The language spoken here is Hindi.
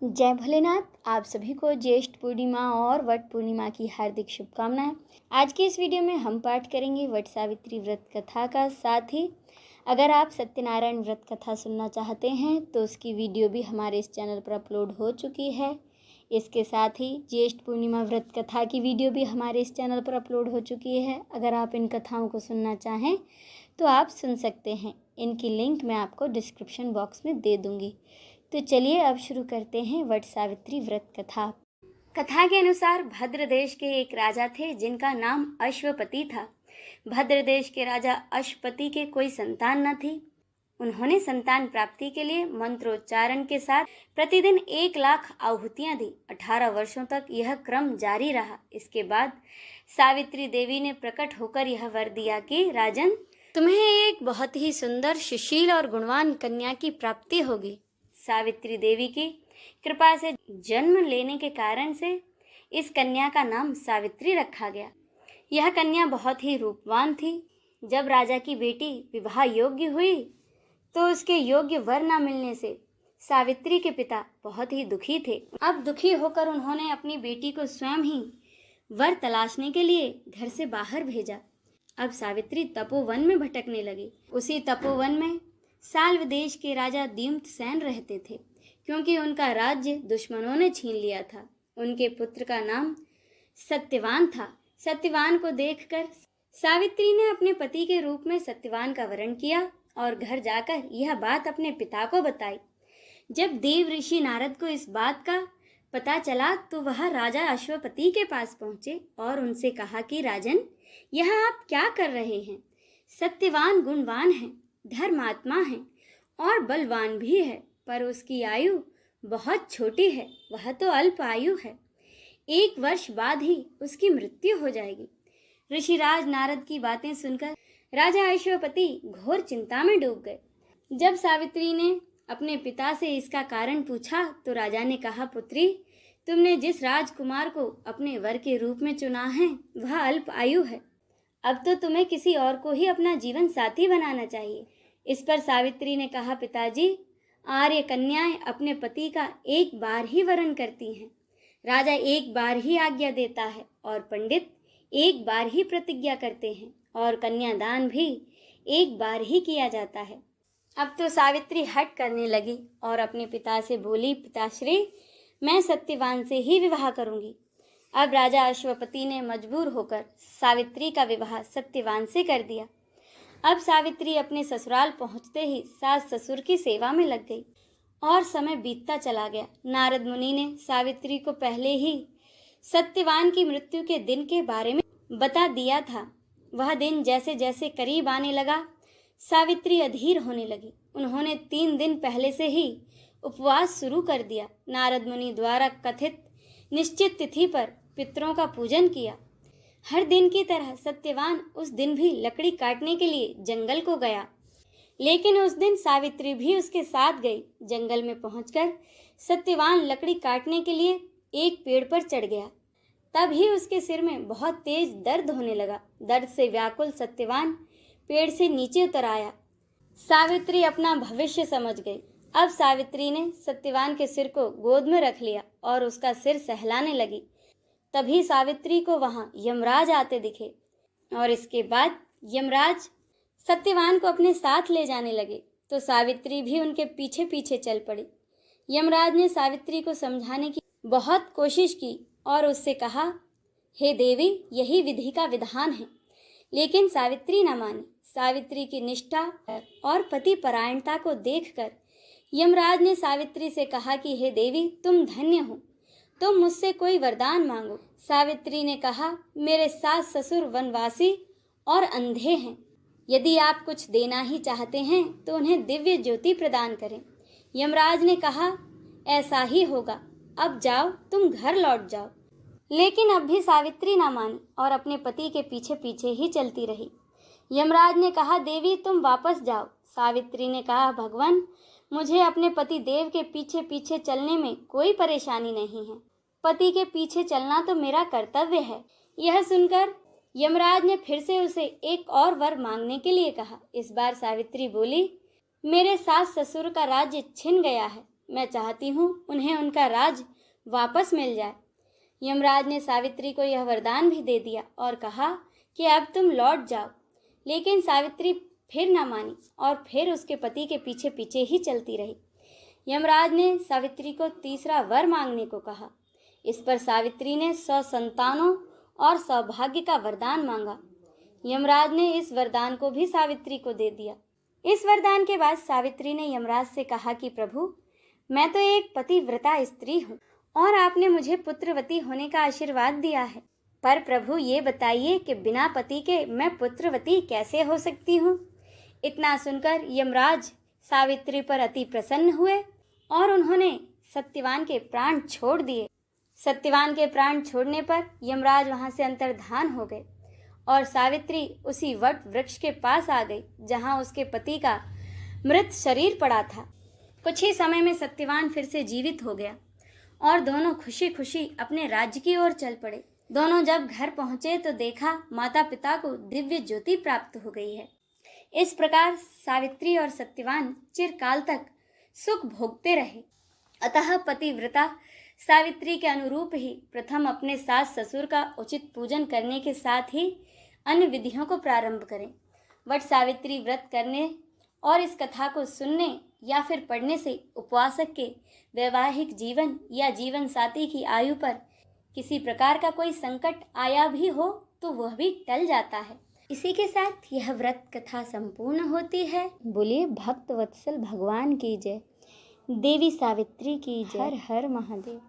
जय भोलेनाथ। आप सभी को ज्येष्ठ पूर्णिमा और वट पूर्णिमा की हार्दिक शुभकामनाएं। आज की इस वीडियो में हम पाठ करेंगे वट सावित्री व्रत कथा का। साथ ही अगर आप सत्यनारायण व्रत कथा सुनना चाहते हैं तो उसकी वीडियो भी हमारे इस चैनल पर अपलोड हो चुकी है। इसके साथ ही ज्येष्ठ पूर्णिमा व्रत कथा की वीडियो भी हमारे इस चैनल पर अपलोड हो चुकी है। अगर आप इन कथाओं को सुनना चाहें तो आप सुन सकते हैं। इनकी लिंक मैं आपको डिस्क्रिप्शन बॉक्स में दे दूँगी। तो चलिए अब शुरू करते हैं वट सावित्री व्रत कथा। कथा के अनुसार भद्र देश के एक राजा थे जिनका नाम अश्वपति था। भद्र देश के राजा अश्वपति के कोई संतान न थी। उन्होंने संतान प्राप्ति के लिए मंत्रोच्चारण के साथ प्रतिदिन 1,00,000 आहुतियां दी। 18 वर्षों तक यह क्रम जारी रहा। इसके बाद सावित्री देवी ने प्रकट होकर यह वर दिया कि राजन, तुम्हें एक बहुत ही सुंदर, सुशील और गुणवान कन्या की प्राप्ति होगी। सावित्री देवी की कृपा से जन्म लेने के कारण से इस कन्या का नाम सावित्री रखा गया। यह कन्या बहुत ही रूपवान थी। जब राजा की बेटी विवाह योग्य हुई तो उसके योग्य वर न मिलने से सावित्री के पिता बहुत ही दुखी थे। अब दुखी होकर उन्होंने अपनी बेटी को स्वयं ही वर तलाशने के लिए घर से बाहर भेजा। अब सावित्री तपोवन में भटकने लगी। उसी तपोवन में साल्व देश के राजा द्युम्नसेन रहते थे, क्योंकि उनका राज्य दुश्मनों ने छीन लिया था। उनके पुत्र का नाम सत्यवान था। सत्यवान को देखकर सावित्री ने अपने पति के रूप में सत्यवान का वरण किया और घर जाकर यह बात अपने पिता को बताई। जब देव ऋषि नारद को इस बात का पता चला तो वह राजा अश्वपति के पास पहुंचे और उनसे कहा कि राजन, यह आप क्या कर रहे हैं? सत्यवान गुणवान है, धर्मात्मा है और बलवान भी है, पर उसकी आयु बहुत छोटी है। वह तो अल्प आयु है। 1 वर्ष बाद ही उसकी मृत्यु हो जाएगी। ऋषिराज नारद की बातें सुनकर राजा अश्वपति घोर चिंता में डूब गए। जब सावित्री ने अपने पिता से इसका कारण पूछा तो राजा ने कहा, पुत्री, तुमने जिस राजकुमार को अपने वर के रूप में चुना है वह अल्प आयु है। अब तो तुम्हें किसी और को ही अपना जीवन साथी बनाना चाहिए। इस पर सावित्री ने कहा, पिताजी, आर्य कन्याएं अपने पति का एक बार ही वरण करती हैं। राजा एक बार ही आज्ञा देता है और पंडित एक बार ही प्रतिज्ञा करते हैं और कन्यादान भी एक बार ही किया जाता है। अब तो सावित्री हट करने लगी और अपने पिता से बोली, पिताश्री, मैं सत्यवान से ही विवाह करूंगी। अब राजा अश्वपति ने मजबूर होकर सावित्री का विवाह सत्यवान से कर दिया। अब सावित्री अपने ससुराल पहुंचते ही सास ससुर की सेवा में लग गई और समय बीतता चला गया। नारद मुनि ने सावित्री को पहले ही सत्यवान की मृत्यु के दिन के बारे में बता दिया था। वह दिन जैसे जैसे करीब आने लगा, सावित्री अधीर होने लगी। उन्होंने 3 दिन पहले से ही उपवास शुरू कर दिया। नारद मुनि द्वारा कथित निश्चित तिथि पर पितरों का पूजन किया। हर दिन की तरह सत्यवान उस दिन भी लकड़ी काटने के लिए जंगल को गया, लेकिन उस दिन सावित्री भी उसके साथ गई। जंगल में पहुंचकर सत्यवान लकड़ी काटने के लिए एक पेड़ पर चढ़ गया। तभी उसके सिर में बहुत तेज दर्द होने लगा। दर्द से व्याकुल सत्यवान पेड़ से नीचे उतर आया। सावित्री अपना भविष्य समझ गई। अब सावित्री ने सत्यवान के सिर को गोद में रख लिया और उसका सिर सहलाने लगी। तभी सावित्री को वहां यमराज आते दिखे और इसके बाद यमराज सत्यवान को अपने साथ ले जाने लगे तो सावित्री भी उनके पीछे पीछे चल पड़ी। यमराज ने सावित्री को समझाने की बहुत कोशिश की और उससे कहा, हे देवी, यही विधि का विधान है, लेकिन सावित्री न मानी। सावित्री की निष्ठा और पति परायणता को देखकर यमराज ने सावित्री से कहा कि हे देवी, तुम धन्य हो, तुम मुझसे कोई वरदान मांगो। सावित्री ने कहा, मेरे सास ससुर वनवासी और अंधे हैं। यदि आप कुछ देना ही चाहते हैं तो उन्हें दिव्य ज्योति प्रदान करें। यमराज ने कहा, ऐसा ही होगा, अब जाओ, तुम घर लौट जाओ। लेकिन अब भी सावित्री ना मानी और अपने पति के पीछे पीछे ही चलती रही। यमराज ने कहा, देवी, तुम वापस जाओ। सावित्री ने कहा, भगवान, मुझे अपने पति देव के पीछे पीछे चलने में कोई परेशानी नहीं है। पति के पीछे चलना तो मेरा कर्तव्य है। यह सुनकर यमराज ने फिर से उसे एक और वर मांगने के लिए कहा। इस बार सावित्री बोली, मेरे सास ससुर का राज्य छिन गया है मैं चाहती हूँ उन्हें उनका राज वापस मिल जाए। यमराज ने सावित्री को यह वरदान भी दे दिया और कहा कि अब तुम लौट जाओ। लेकिन सावित्री फिर ना मानी और फिर उसके पति के पीछे पीछे ही चलती रही। यमराज ने सावित्री को तीसरा वर मांगने को कहा। इस पर सावित्री ने 100 संतानों और सौभाग्य का वरदान मांगा। यमराज ने इस वरदान को भी सावित्री को दे दिया। इस वरदान के बाद सावित्री ने यमराज से कहा कि प्रभु, मैं तो एक पतिव्रता स्त्री हूँ और आपने मुझे पुत्रवती होने का आशीर्वाद दिया है, पर प्रभु ये बताइए कि बिना पति के मैं पुत्रवती कैसे हो सकती हूँ। इतना सुनकर यमराज सावित्री पर अति प्रसन्न हुए और उन्होंने सत्यवान के प्राण छोड़ दिए। सत्यवान के प्राण छोड़ने पर यमराज वहां से अंतर्धान हो गए और सावित्री उसी वट वृक्ष के पास आ गई जहां उसके पति का मृत शरीर पड़ा था। कुछ ही समय में सत्यवान फिर से जीवित हो गया और दोनों खुशी खुशी अपने राज्य की ओर चल पड़े। दोनों जब घर पहुंचे तो देखा माता पिता को दिव्य ज्योति प्राप्त हो गई है। इस प्रकार सावित्री और सत्यवान चिरकाल तक सुख भोगते रहे। अतः पतिव्रता सावित्री के अनुरूप ही प्रथम अपने सास ससुर का उचित पूजन करने के साथ ही अन्य विधियों को प्रारंभ करें। वट सावित्री व्रत करने और इस कथा को सुनने या फिर पढ़ने से उपवासक के वैवाहिक जीवन या जीवन साथी की आयु पर किसी प्रकार का कोई संकट आया भी हो तो वह भी टल जाता है। इसी के साथ यह व्रत कथा संपूर्ण होती है। बोलिए भक्त वत्सल भगवान की जय, देवी सावित्री की जय। हर हर महादेव।